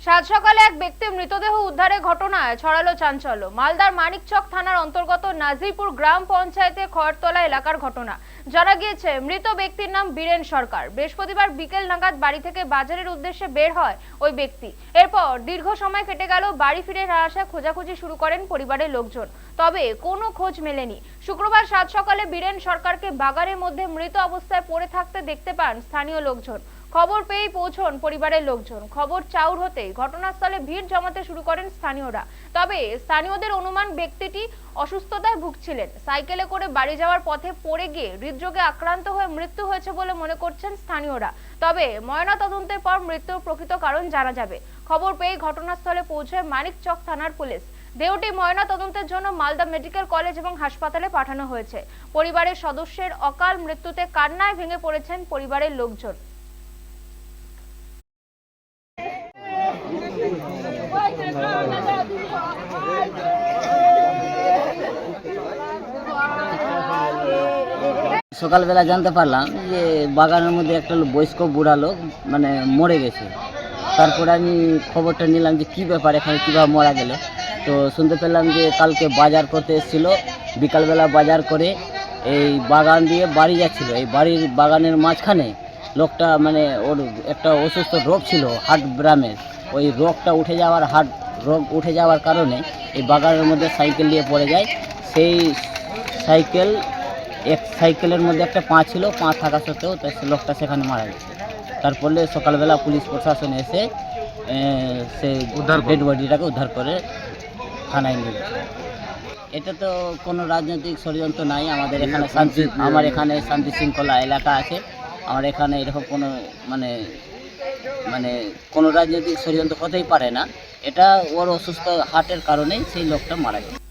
সাত সকালে এক ব্যক্তির মৃতদেহ উদ্ধারের ঘটনায় ছড়ালো চাঞ্চল্য। মালদার মানিকচক থানার অন্তর্গত নাজিরপুর গ্রাম পঞ্চায়েতের খড়তলা এলাকার ঘটনা। জানা গিয়েছে, মৃত ব্যক্তির নাম বীরেন সরকার। বৃহস্পতিবার বিকেল নাগাদ বাড়ি থেকে বাজারের উদ্দেশ্যে বের হয় ওই ব্যক্তি। এরপর দীর্ঘ সময় কেটে গেল। বাড়ি ফিরে না আসায় খোঁজাখুঁজি শুরু করেন পরিবারের লোকজন, তবে কোনো খোঁজ মেলেনি। শুক্রবার সাত সকালে বীরেন সরকারকে বাগানের মধ্যে মৃত অবস্থায় পড়ে থাকতে দেখতে পান স্থানীয় লোকজন। খবর পেয়ে পৌঁছন পরিবারের লোকজন। খবর চাউর হতেই ঘটনাস্থলে ভিড় জমাতে শুরু করেন স্থানীয়রা। তবে স্থানীয়দের অনুমান ব্যক্তিটি অসুস্থতায় ভুগছিলেন। সাইকেলে করে বাড়ি যাওয়ার পথে পড়ে গিয়ে হৃদরোগে আক্রান্ত হয়ে মৃত্যু হয়েছে বলে মনে করছেন স্থানীয়রা। তবে ময়নাতদন্তের পর মৃত্যুর প্রকৃত কারণ জানা যাবে। খবর পেয়ে ঘটনাস্থলে পৌঁছয় মানিকচক থানার পুলিশ। দেহটি ময়নাতদন্তের জন্য মালদা মেডিকেল কলেজ এবং হাসপাতালে পাঠানো হয়েছে। পরিবারের সদস্যের অকাল মৃত্যুতে কান্নায় ভেঙে পড়েছেন পরিবারের লোকজন। সকালবেলা জানতে পারলাম যে বাগানের মধ্যে একটা বয়স্ক বুড়া লোক মানে মরে গেছে। তারপরে আমি খবরটা নিলাম যে কী ব্যাপার, এখানে কীভাবে মারা গেল। তো শুনতে পেলাম যে কালকে বাজার করতে এসেছিলো, বিকালবেলা বাজার করে এই বাগান দিয়ে বাড়ি যাচ্ছিলো। এই বাড়ির বাগানের মাঝখানে লোকটা মানে ওর একটা অসুস্থ রোগ ছিল হার্ট ব্রামের। ওই রোগটা উঠে যাওয়ার রোগ উঠে যাওয়ার কারণে এই বাগানের মধ্যে সাইকেল নিয়ে পড়ে যায়। সেই সাইকেলের মধ্যে একটা পা ছিল, পা থাকা সত্ত্বেও লোকটা সেখানে মারা গেছে। তারপরে সকালবেলা পুলিশ প্রশাসন এসে সেই ডেড বডিটাকে উদ্ধার করে থানায় নিয়ে গেছে। এটা তো কোনো রাজনৈতিক ষড়যন্ত্র নাই। আমাদের এখানে শান্তি শৃঙ্খলা এলাকা আছে। আমার এখানে এরকম কোনো মানে কোনো রাজনৈতিক ষড়যন্ত্র হতেই পারে না। এটা ওর অসুস্থ হার্টের কারণেই সেই লোকটা মারা গেছে।